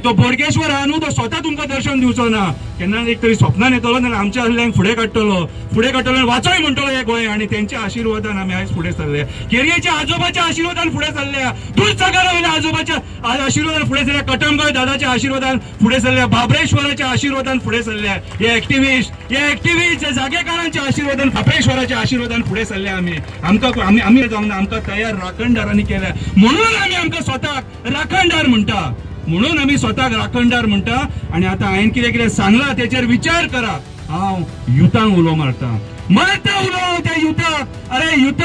तो बोडगेश्वर हा न्हू तो स्वता तुमकां दर्शन दिवचो ना, केन्ना एक तरी स्वप्नान येतलो नाल्यार आमच्या हल्ल्यांक फुडें काडटलो वाचोय म्हणटलो हे गोंय, आणि त्यांच्या आशिर्वादान आमी आयज फुडें सरले. केरयेच्या आजोबाच्या आशिर्वादान फुडें सरल्या, दूधसागर वयल्या आजोबाच्या आशिर्वादान फुडें सरल्या, कटमगाळ दादाच्या आशिर्वादान फुडें सरल्या, बाबरेश्वराच्या आशिर्वादान फुडें सरल्या. हे एक्टिव्हिस्ट जागेकारांच्या आशिर्वादान बाबरेश्वराच्या आशिर्वादान फुडें सरल्या. आमी जावंक ना, आमकां तयार राखणदारांनी केल्या, म्हणून आमी आमकां स्वताक राखणदार म्हणटा. आणि आता हांवें कितें सांगलां तेचेर विचार करा. हांव युथांक उलो मारता उलो त्या युथाक. अरे युथ,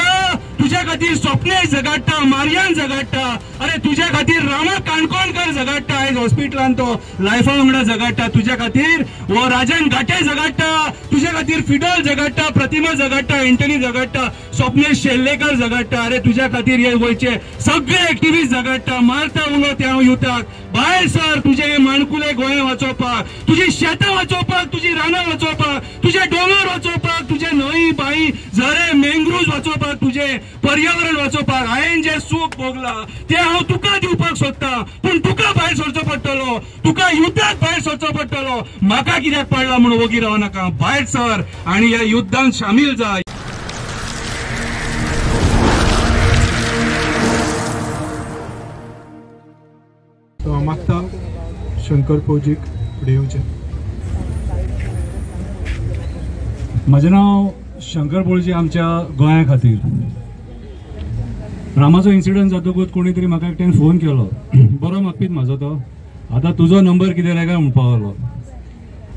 तुझ्या खातीर स्वप्नेश झगडटा, मारियान झगडटा. अरे तुझ्या खातीर रामा काणकोणकर झगडटा, आयज हॉस्पिटलान तो लायफा वांगडा झगडटा. तुझ्या खातीर वो राजन घाटे झगडटा, तुझ्या खातीर फिडल झगडटा, प्रतिमा झगडटा, एंटनी झगडटा, स्वप्नेश शेल्लेकर झगडटा. अरे तुझ्या खातीर हे गोंयचे सगळे एक्टिव्हिस्ट झगडटा. मारता उलो त्या युथाक. भायर सर, तुझे हे माणकुले गोंय वाचोवपाक, तुझी शेतां वाचोवपाक, तुझी रानां वाचोवपाक, तुझे दोंगर वाचोवपाक, तुझे न्हंय बाई झरे मँग्रुव्ज वाचोवपाक, तुझे पर्यावरण वाचोवपाक. हांवें जे सूख भोगला ते हांव तुका दिवपाक सोदतां, पूण तुका भायर सरचो पडटलो, तुका युद्धात भायर सरचो पडटलो. म्हाका कित्याक पडला म्हणून वगी राव नाका, भायर सर आनी ह्या युद्धांत शामील जाय. हांव मागता शंकर फौजीक फुडें येवचें. म्हजें नांव शंकर फौजी. आमच्या गोंया खातीर रामाचो इन्सिडंट जातकूच कोणी तरी म्हाका एकट्यान फोन केलो, बरो मागपीत म्हाजो तो, आतां तुजो नंबर कितें रे काय म्हणपाक लागलो.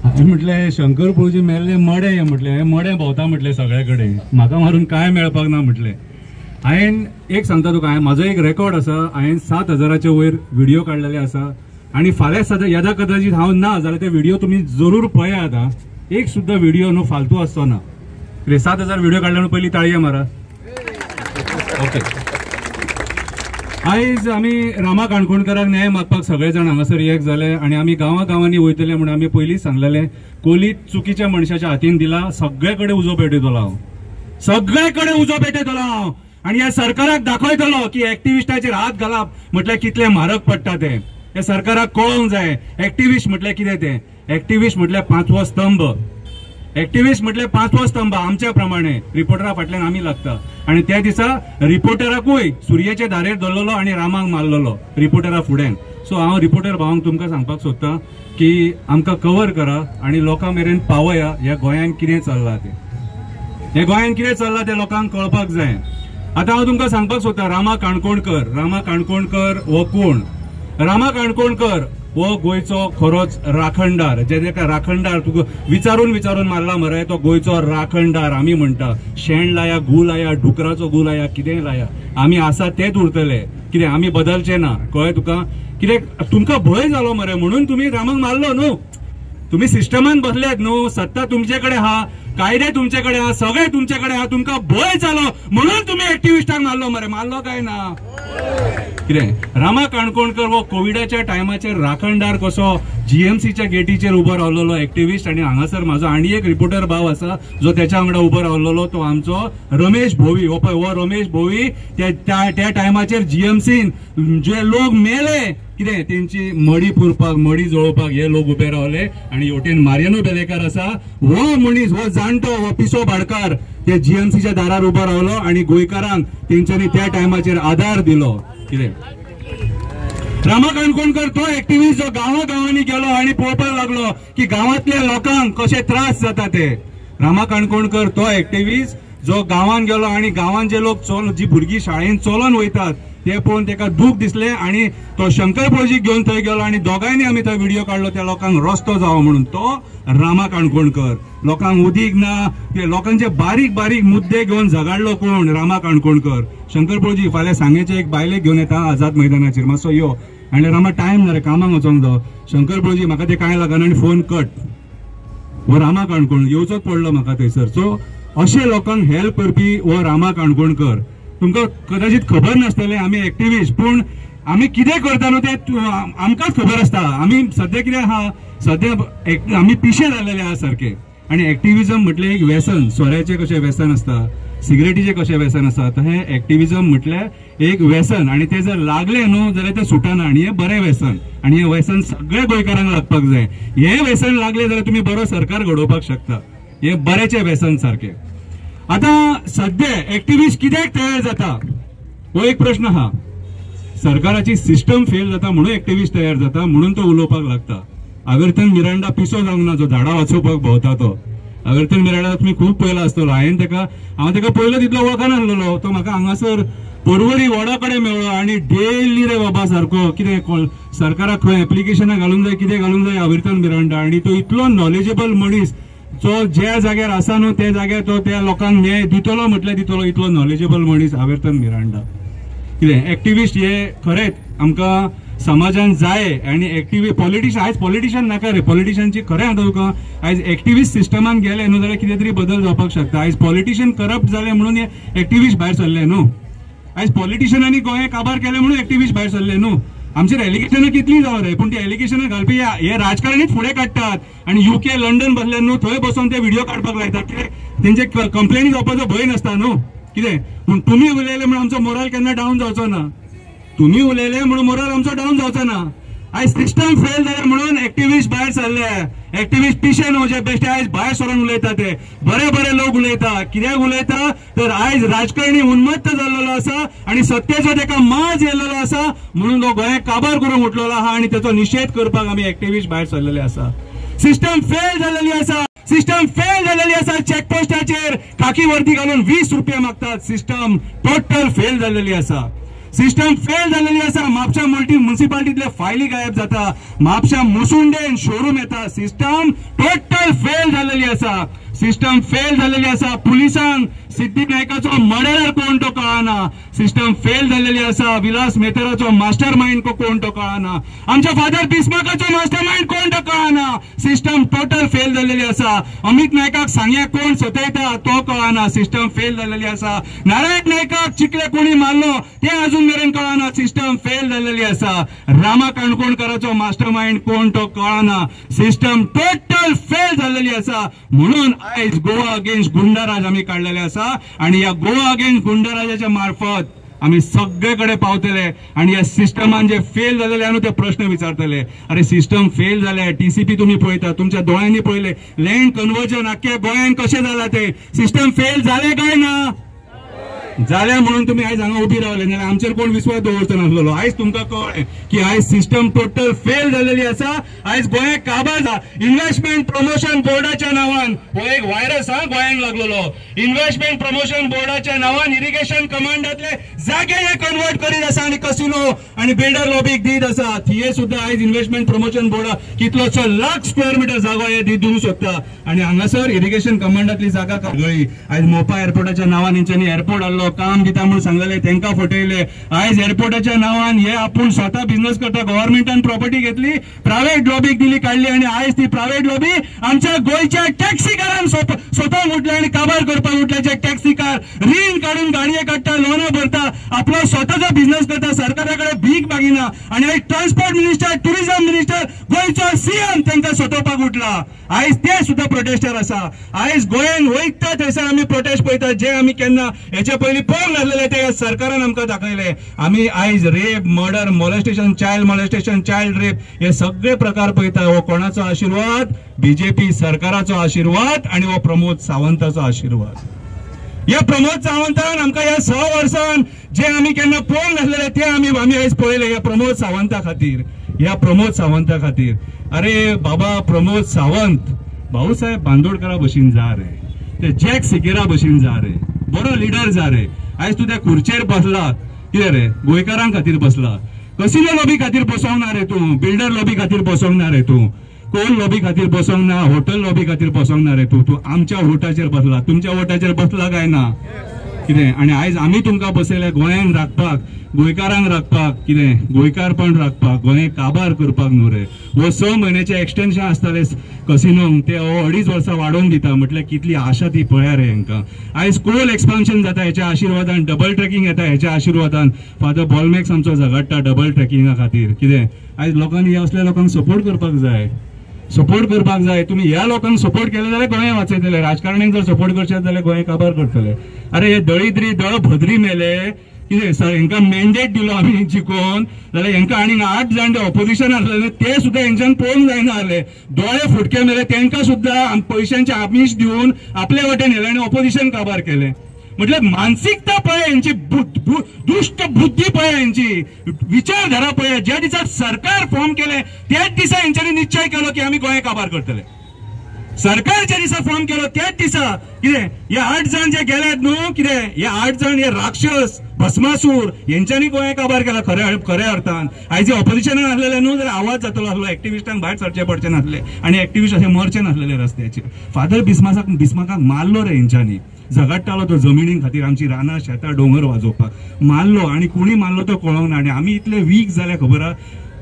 हांवें म्हटलें शंकर फौजी मेल्ले मडे हे म्हटलें, हे मडे भोंवता म्हटलें सगळे कडेन, म्हाका मारून कांय मेळपाक ना म्हटलें. हांवें एक सांगता तुका, म्हाजो एक रेकॉर्ड आसा, हांवें 7,000चे वयर व्हिडिओ काडलेले आसा. आनी फाल्यां सद्या येदा कदाचित हांव ना जाल्यार ते व्हिडिओ तुमी जरूर पळयात. एक सुद्दां व्हिडिओ न्हू फालतू आसचो ना. 7,000 व्हिडिओ काडले म्हणून पयलीं ताळयो मारा. ओके. आयज आमी रामा काणकोणकराक न्याय मागपाक सगळे जाण हांगासर एक जाले, आनी आमी गांवांनी वयतले म्हणून आमी पयलींच सांगलेलें, कोलीत चुकीच्या मनशाच्या हातीन दिला, सगळे कडेन उजो पेटयतलो हांव, सगळे कडेन उजो पेटयतलो हांव. आनी ह्या सरकाराक दाखयतलो की एक्टिव्हिस्टाचेर हात घालप म्हटल्यार कितले म्हारग पडटा ते. हे सरकाराक कळोवंक जाय. एक्टिव्हिस्ट म्हटल्यार कितें ते? एक्टिव्हिस्ट म्हटल्यार पांचवो स्तंभ. एक्टिव्हिस्ट म्हटल्यार पांचवो स्तंभ. आमच्या प्रमाणे रिपोर्टरा फाटल्यान आमी लागता. आनी त्या दिसा रिपोर्टराकूय सुर्येच्या धारेर धरलेलो आनी रामाक मारलेलो रिपोर्टरा फुड्यान. सो हांव रिपोर्टर भावांक तुमकां सांगपाक सोदतां की आमकां कवर करा आनी लोकां मेरेन पावया ह्या गोंयान कितें चल्लां तें. हे गोंयान कितें चल्लां तें लोकांक कळपाक जाय. आतां हांव तुमकां सांगपाक सोदतां, रामा काणकोणकर हो कोण? रामा काणकोणकर हो गोंयचो खरोच राखणदार. जे ताका राखणदार तुका विचारून मारला मरे, तो गोंयचो राखणदार आमी म्हणटा. शेण लाया, गू लाया, डुकराचो गू लाया, कितेंय लाया, आमी आसा तेच उरतले. कितें आमी बदलचे ना, कळ्ळें तुका? कित्याक तुमकां भंय जालो मरे म्हणून तुमी रामाक मारलो न्हू. तुम्ही सिस्टमान बसल्यात न्हू, सत्ता तुमचे कडेन आहा, कायदे तुमचे कडेन आहा, सगळे तुमचे कडेन आहा. तुमकां भंय जालो म्हणून तुम्ही एक्टिव्हिस्टांक मारलो मरे. मारलो काय ना? कितें रामा काणकोणकर हो कोविडाच्या टायमाचेर राखणदार कसो जीएमसीच्या गेटीचेर उबो रावलेलो एक्टिव्हिस्ट. आनी हांगासर म्हाजो आनी एक रिपोर्टर भाव आसा जो त्याच्या वांगडा उबो रावलेलो, तो आमचो रमेश भोवी. हो पळय, हो रमेश भोवी त्या टायमाचेर जीएमसीन जे लोक मेले, कितें तेंची मडी पुरपाक, मडी जळोवपाक हे लोक उबे रावले. आनी हेवटेन मारियानो बेलेकार आसा, हो मनीस, हो जाणटो, हो पिसो भाडकार ते जीएमसीच्या दारार उबो रावलो आनी गोंयकारांक तेंच्यांनी त्या टायमाचेर आदार दिलो. कितें रामा काणकोणकर तो एक्टिव्हिस्ट जो गांवांनी गेलो आनी पळोवपाक लागलो की गांवांतल्या लोकांक कशे त्रास जाता ते. रामा काणकोणकर तो एक्टिव्हिस्ट जो गांवांत गेलो आनी गांवांत जे लोक जी भुरगीं शाळेंत चलोन वयतात ते पळोवन ताका दूख दिसलें आनी तो शंकर फौजीक घेवन थंय गेलो आनी दोगांयनी आमी थंय व्हिडिओ काडलो त्या लोकांक रस्तो जावो म्हणून. तो रामा काणकोणकर. लोकांक उदीक ना, ते लोकांचे बारीक बारीक मुद्दे घेवन झगडलो कोण? रामा काणकोणकर. शंकर फौजी फाल्यां सांगेचे एक बायलेक घेवन येता आझाद मैदानाचेर, मातसो यो. आनी रामा टायम ना रे, कामाक वचोंक जाय. शंकर फौजी म्हाका ते कांय लागना आनी फोन कट. हो रामा काणकोण येवचोच पडलो म्हाका थंयसर. सो अशे लोकांक हेल्प करपी हो रामा काणकोणकर. तुमकां कदाचित खबर नासतलें आमी एक्टिव्हिस्ट, पूण आमी कितें करता न्हू ते आमकांच खबर आसता. आमी सद्या कितें आहा, सद्या आमी पिशे जाल्लेले आहा सारके. आनी एक्टिव्हिजम म्हटलें एक व्यसन, सोऱ्याचें कशें व्यसन आसता सिगरेटीचे कशें व्यसन आसा हे एक्टिव्हिजम म्हटल्यार एक व्यसन आणि ते जर लागले न्हू जाल्यार ते सुटना आणि हे बरें व्यसन आणि हे व्यसन सगळ्या गोंयकारांक लागपाक जाय. हे व्यसन लागले जाल्यार तुम्ही बरो सरकार घडोवपाक शकता. हे बरेचे व्यसन सारखे. आता सध्या एक्टिव्हिस्ट कित्याक तयार जाता हो एक प्रश्न हा. सरकाराची सिस्टम फेल जाता म्हणून एक्टिव्हिस्ट तयार जाता म्हणून तो उलोवपाक लागता. आवर्तन मिरांडा पिसो जावंक ना जो झाडां वाचोवपाक भोंवता तो. आवर्तन मिरांडा तुम्ही खूप पयलो आसतलो. हांव तेका पयलो तितलो वळखनासलो. तो म्हाका हांगासर पर्वरी वडा कडेन मेळ्ळो आणि डेली रे बाबा सारको कितें सरकाराक खंय एप्लिकेशनां घालूंक जाय कितें घालूंक जाय आवर्तन मिरांडा. आणि तो इतलो नॉलेजेबल मनीस जो ज्या जाग्यार आसा न्हू त्या जाग्यार तो त्या लोकांक न्याय दितलो म्हटल्यार दितलो. इतलो नॉलेजेबल मनीस आवर्तन मिरांडा. कितें एक्टिव्हिस्ट हे खरेंच आमकां समाजान जाय. आणि एक्टिव्हिस्ट पॉलिटिशियन आयज पॉलिटिशियन नाका रे. पॉलिटिशियनची खरें सांगता तुका आयज एक्टिव्हिस्ट सिस्टमान गेले न्हू जाल्यार कितें तरी बदल जावपाक शकता. आयज पॉलिटिशियन करप्ट जाले म्हणून हे एक्टिव्हिस्ट भायर सरले न्हू. आयज पॉलिटिशियनांनी गोंय काबार केले म्हणून एक्टिव्हिस्ट भायर सरले न्हू. आमचेर एलिगेशनां कितली जावं रे पूण ती एलिगेशनां घालपी हे राजकारणीच फुडें काडटात. आणि UK लंडन बसले न्हू थंय बसून ते व्हिडिओ काडपाक लायतात. कितें तेंचे कंप्लेनी जावपाचो भंय नासता न्हू. कितें पूण तुमी उलयले म्हणून आमचो मोरल केन्ना डावन जावचो ना. तुम्ही उलयले म्हणून मोरल आमचो डाऊन जावचो ना. आयज सिस्टम फेल जाले म्हणून एक्टिव्हिस्ट भायर सरले. एक्टिव्हिस्ट पिशे न्हू जे बेश्टे आयज भायर सरून उलयता ते बरे बरे लोक उलयता. कित्याक उलयता तर आयज राजकारणी उन्मत्त जाल्लो आसा आणि सत्तेचो तेका माज येयल्लो आसा म्हणून तो गोंय काबार करूंक उठलेलो आहा आणि त्याचो निषेध करपाक आमी एक्टिव्हिस्ट भायर सरलेले आसा. सिस्टम फेल जाल्लेली आसा. सिस्टम फेल झालेली आसा. चेकपोस्टाचेर खाकी वर्दी घालून 20 रुपये मागतात. सिस्टम टोटल फेल झालेली आसा. सिस्टम फेल झालेली आसा. म्हापशा म्युनिसिपालिटीतले फायली गायब जाता. म्हापशा मुसुंडेन शोरूम येता. सिस्टम टोटल फेल झालेली आसा. सिस्टम फेल झालेली आसा. पुलिसांक सिद्धी नायकाचो मर्डरर कोण तो कळना. सिस्टम फेल झालेली आसा. विलास मेहतराचो मास्टर माइंड कोण तो कळना. आमच्या फादर बिस्मार्काचो मास्टर माइंड कोण तो कळना. सिस्टम टोटल फेल झालेली आसा. अमित नायकाक सांग्या कोण सतयता तो कळना. सिस्टम फेल झालेली आसा. नारायण नायकाक चिकले कोणी मारलो ते अजून मेरेन कळना. सिस्टम फेल झालेली आसा. रामा काणकोणकराचो मास्टर माइंड कोण तो कळना. सिस्टम टोटल फेल झालेली आसा. म्हणून आयज गोवा अगेन्स्ट गुंडाराज आम्ही काढलेले आसा आणि या गोवा अगेन्स्ट गुंडाराजाच्या मार्फत आम्ही सगळेकडे पावतले आणि या सिस्टमान जे फेल झालेले आहे ते प्रश्न विचारतले. अरे सिस्टम फेल झाले. TCP तुम्ही पळयता तुमच्या दोळ्यांनी पळयले. लँड कन्वर्जन अख्ख्या गोंयान कशें जाला ते. सिस्टम फेल झाले काय ना जाल्या म्हणून तुम्ही आयज हांगा उभी रावले नाल्यार आमचेर कोण विश्वास दवरचो नासलो. आयज तुमकां कळ्ळें की आयज सिस्टम टोटल फेल झालेली आसा. आयज गोंय काबार जा. इन्व्हेस्टमेंट प्रमोशन बोर्डाच्या नावान हो एक व्हायरस हा गोंयान लागलेलो. इन्व्हेस्टमेंट प्रमोशन बोर्डाच्या नावान इरिगेशन कमांडातले जागे हे कन्वर्ट करीत आसा आणि कसिनो आणि बिल्डर लॉबीक दीत आसा. हे सुद्धा आयज इन्व्हेस्टमेंट प्रमोशन बोर्डा कितलोसो लाख स्क्वेअर मीटर जागो हे दिवंक शकता आणि हांगासर इरिगेशन कमांडातली जागा कागळी. आयज मोपा एअरपोर्टाच्या नावान हेंच्यांनी एअरपोर्ट हाडलो. काम दिता म्हणून सांगलेले तांकां फटयले. आयज एअरपोर्टाच्या नावान हे आपूण स्वतः बिझनेस करता. गव्हर्नमेंटान प्रॉपर्टी घेतली प्रायव्हेट लॉबीक दिली काढली आणि आयज ती प्रायव्हेट लॉबी आमच्या गोयच्या टॅक्सीकारांक स्वतः उठले आणि काबार करपाक उठल्याचे. टॅक्सीकार रीण काढून गाडये काडटा लोनां भरता आपलो स्वतःचो बिझनेस करता. सरकाराकडे भीक मागिना आणि आयज ट्रान्सपोर्ट मिनिस्टर टुरिझम मिनिस्टर गोयचो CM तांकां सतोवपाक उठला. आयज ते सुद्धा प्रोटेस्टर आसा. आयज गोंयान वयता थंयसर आमी प्रोटेस्ट पळयता जे आमी केन्ना हेच्या पयलीं पळोवंक नासलेले ते सरकारान आमकां दाखयले. आमी आयज rape murder molestation child rape हे सगळे प्रकार पळयता. हो कोणाचो आशीर्वाद. BJP सरकाराचो आशीर्वाद आणि हो प्रमोद सावंताचो आशीर्वाद. या प्रमोद सावंतान आमकां ह्या 6 वर्सान जे आमी केन्ना पळोवंक नासलेले ते आमी आयज पळयले ह्या प्रमोद सावंता खातीर. ह्या प्रमोद सावंता खातीर. अरे बाबा प्रमोद सावंत भाऊसाहेब बांदोडकरा भशेन जा रे. ते जॅक सिकेरा भशेन जा रे. बरो लिडर जा रे. आयज तू त्या खुर्चेर बसला कितें रे गोंयकारां खातीर बसला. कसिनो लॉबी खातीर बसोंक ना रे तूं. बिल्डर लॉबी खातीर बसोंक ना रे तूं. कोल लॉबी खातीर बसोंक ना. हॉटेल लॉबी खातीर बसोंक ना रे तूं. तू आमच्या वोटाचेर बसला. तुमच्या वोटाचेर बसला काय ना कितें. आणि आयज आमी तुमकां बसयले गोंयांक राखपाक गोंयकारांक राखपाक कितें गोंयकारपण राखपाक गोंय काबार करपाक न्हू रे. हो 6 म्हयन्याचे एक्सटेन्शन आसताले कसिनोंक ते 2.5 वर्सां वाडोवन दिता म्हटल्यार कितली आशा ती पळया रे हांकां. आयज कोल एक्सपान्शन जाता हेच्या आशिर्वादान. डबल ट्रॅकिंग येता हेच्या आशिर्वादान. फादर बॉलमॅक्स आमचो झगडटा डबल ट्रॅकिंगा खातीर. कितें आयज लोकांनी असल्या लोकांक सपोर्ट करपाक जाय. सपोर्ट करपाक जाय. तुम्ही ह्या लोकांक सपोर्ट केले जाल्यार गोंय वाचयतले. राजकारण्यांक जर सपोर्ट करशात जाल्यार गोंय काबार करतले. अरे हे दळिद्री दळ भद्री मेले कितें सर, हांकां मॅन्डेट दिलो आमी जिखोवन जाल्यार हांकां आनीक 8 जाण जे ऑपोजिशन आसलेले ते सुद्धा हांच्यान पळोवंक जायना जाले. दोळे फुटके मेले, तांकां सुद्धा पयशांचे आमिश दिवन आपले वटेन हेले आनी ऑपोजिशन काबार केले. म्हटल्यार मानसिकता पळय यांची, दुष्ट बुद्धी पळय यांची, विचारधारा पळय. ज्या दिसा सरकार फॉर्म केले त्याच दिसा यांच्यानी निश्चय केलो की आम्ही गोंय काबार करतले. सरकार ज्या दिसा फॉर्म केलो त्याच दिसा कितें हे 8 जाण जे गेल्यात न्हू, कितें हे 8 जाण हे राक्षस भस्मासूर यांच्यानी गोंय काबार केला खऱ्या अर्थान. आयज जे ऑपोजिशनान आसलेले न्हू जाल्यार आवाज जातलो आसलो, एक्टिविस्टांक भायर सरचे पडचे नासले आनी एक्टिविस्ट असे मरचे नासलेले रस्त्याचेर. फादर बिस्माकाक मारलो रे हेंच्यांनी. झगडटालो तो जमिनी खातीर, आमची रानां शेतां डोंगर वाजोवपाक मारलो. आनी कोणी मारलो तो कळोंक ना. आनी आमी इतले वीक जाले खबर आहा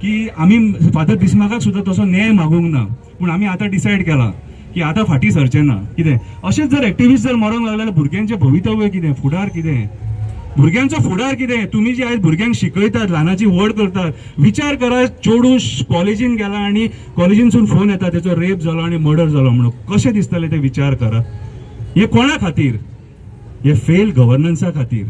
की आमी फादर बिस्माकाक सुद्धा तसो न्याय मागूंक ना. पूण आमी आतां डिसायड केला की आता फाटी सरचे ना. कितें अशेंच जर एक्टिविस्ट जर मरोंक लागले जाल्यार भुरग्यांचे भवितव्य कितें, फुडार कितें, भुरग्यांचो फुडार कितें. तुम्ही जे आयज भुरग्यांक शिकयतात, ल्हानाची व्हड करतात, विचार करा चेडूं कॉलेजीन गेला आनी कॉलेजीनसून फोन येता तेचो रेप जालो आनी मर्डर जालो म्हणून. कशें दिसतले ते विचार करा. हे कोणा खातीर? हे फेल गव्हर्नन्सा खातीर.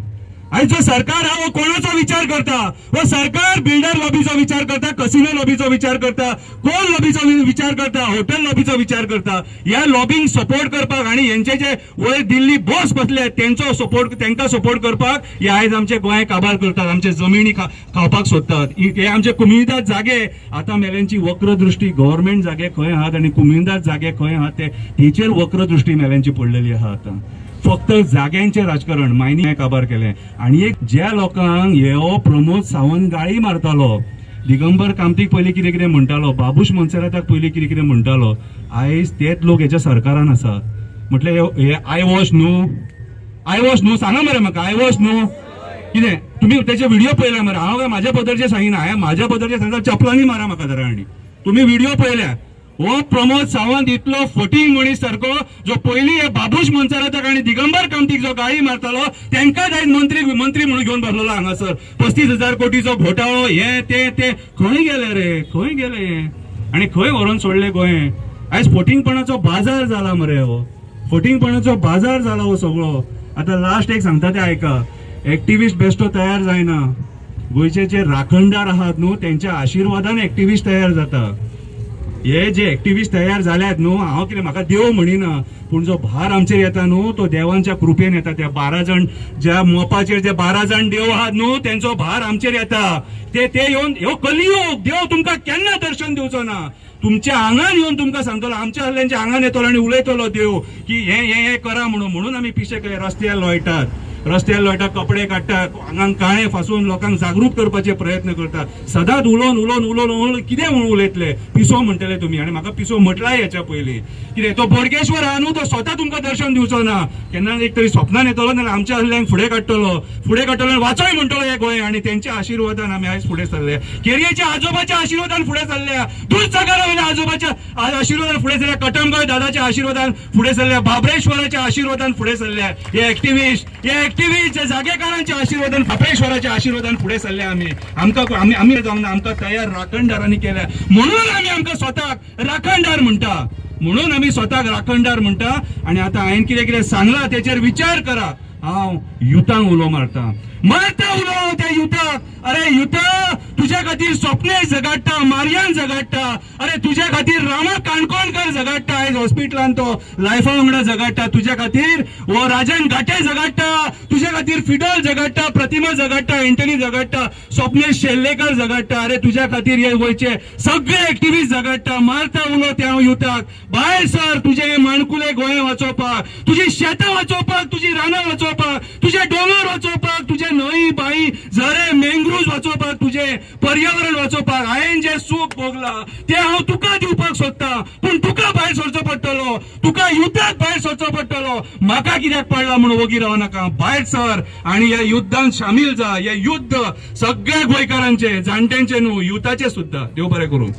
आयज जो सरकार हा वो कोणाचो विचार करता? वो सरकार बिल्डर लॉबीचो विचार करता, कसिनो लॉबीचो विचार करता, कोल लॉबीचो विचार करता, हॉटेल लॉबीचो विचार करता. ह्या लॉबींग सपोर्ट करपाक आनी यांचे जे वयर दिल्ली बॉस बसले त्यांचो सपोर्ट, तांकां सपोर्ट करपाक हे आयज आमचे गोंय काबार करतात, आमचे जमिनी खावपाक सोदतात. हे आमचे कुमिल्दाद जागे आता मेल्यांची वक्रदृष्टी गव्हर्नमेंट जागे खंय आहात आनी कुमिल्दाद जागे खंय आहात तेचेर वक्रदृष्टी मेल्यांची पडलेली आहा. आता फक्त जाग्यांचे राजकारण मायनी काबार केले. आणि एक ज्या लोकांक हे प्रमोद सावंत गाळी मारतालो, दिगंबर कामतीक पयलीं कितें कितें म्हणटालो, बाबूश मोन्सेराताक पयलीं कितें कितें म्हणटालो, आयज तेच लोक हेच्या सरकारान आसात. म्हटल्यार हे आय वॉश न्हू सांगा मरे म्हाका, आय वॉश न्हू कितें. तुम्ही त्याचे व्हिडिओ पळयला मरे. हांव काय म्हाज्या बद्दलचे सांगिना, हांवें म्हाज्या बद्दलचे सांगता चपलांनी मारा म्हाका जरा. आनी तुम्ही व्हिडिओ पळयल्या. हो प्रमोद सावंत इतलो फटींग मनीस सारको जो पयलीं हे बाबूश मोन्सेराताक आनी दिगंबर कामतीक जो गाळी मारतालो तांकांच आयज मंत्री म्हणून घेवन बसलेलो हांगासर. 35,000 कोटीचो घोटाळो हे ते खंय गेले रे, खंय गेले आनी खंय व्हरून सोडले गोंय. आयज फटींगपणाचो बाजार जाला मरे. हो फटींगपणाचो बाजार जाला हो सगळो. आता लास्ट एक सांगता ते आयका. एक्टिविस्ट बेश्टो तयार जायना. गोंयचे जे राखणदार आहात न्हू त्यांच्या आशिर्वादान एक्टिविस्ट तयार जाता. हे जे एक्टिविस्ट तयार जाल्यात न्हू, हांव कितें म्हाका देव म्हणिना, पूण जो भार आमचेर येता न्हू तो देवांच्या कृपेन येता. त्या 12 जाण ज्या मोपाचेर जे 12 जाण देव आहात न्हू त्यांचो भार आमचेर येता. ते येवन ह्यो कलियुग देव तुमकां केन्ना दर्शन दिवचो ना. तुमच्या आंगान येवन तुमकां सांगतलो, आमच्या हल्ल्यांच्या आंगान येतलो आनी उलयतलो देव की हे करा म्हणून आमी पिशे रस्त्यार लोळटात. कपडे काडटात, आंगांक काळे फासून लोकांक जागृत करपाचे प्रयत्न करतात. सदांच उलोवन कितें म्हणून उलयतले, पिसो म्हणटले तुमी. आनी म्हाका पिसो म्हटलाय हेच्या पयलीं. कितें तो बोडगेश्वर आहा न्हू तो स्वता तुमकां दर्शन दिवचो ना. केन्ना एक तरी स्वप्नान येतलो नाल्यार आमच्या हल्ल्यांक फुडें काडटलो वाचोय म्हणटलो हे गोंय. आनी तेंच्या आशिर्वादान आमी आयज फुडें सरले. केरयेच्या आजोबाच्या आशिर्वादान फुडें सरल्या, दूधसागर आजोबाच्या आशिर्वादान फुडें सरल्या, कटमगाळ दादाच्या आशिर्वादान फुडें सरल्या, बाबरेश्वराच्या आशिर्वादान फुडें सरल्या. हे एक्टिविस्ट जे जागेकारांच्या आशिर्वादान, बाबरेश्वराच्या आशिर्वादान फुडें सरले. आमी जावंक ना. आमकां तयार राखणदारांनी केल्या म्हणून आमकां स्वताक राखणदार म्हणटा. म्हणून आमी स्वताक राखणदार म्हणटा. आनी आतां हांवें कितें सांगलां तेचेर विचार करा. हांव युथांक उलो मारता उलो त्या युथाक. अरे युथा तुझ्या खातीर स्वप्ने जगाडटा, मारियान जगाडटा. अरे तुझ्या खातीर रामा काणकोणकर जगाडटा. आयज हॉस्पिटलान तो लायफा वांगडा जगाडटा. तुझ्या खातीर वो राजन घाटे जगाडटा. तुझ्या खातीर फिडल जगाडटा, प्रतिमा जगाडटा, एंटनी जगाडटा, स्वप्नेश शेल्लेकर जगाडटा. अरे तुझ्या खातीर हे गोंयचे सगळे एक्टिविस्ट जगाडटा. मारता उलो त्या युथाक. भायर सर तुझे माणकुले गोंय वाचोवपाक, तुजी शेतां वाचोवपाक, तुजी रानां वाचोवपाक, तुझे डोंगर वाचोवपाक, तुझे न्हंय बाई झरे मँग्रुव्ज वाचोवपाक, तुझे पर्यावरण वाचोवपाक. हांवें जे सूख भोगला ते हांव तुका दिवपाक सोदता. पूण तुका भायर सरचो पडटलो, तुका युद्धात भायर सरचो पडटलो. म्हाका कित्याक पडला म्हणून वगी राव नाका. भायर सर आनी ह्या युद्धांत शामील जा. हे युद्ध सगळ्या गोंयकारांचे, जाणट्यांचे न्हू, युथाचे सुद्धा. देव बरें करूं.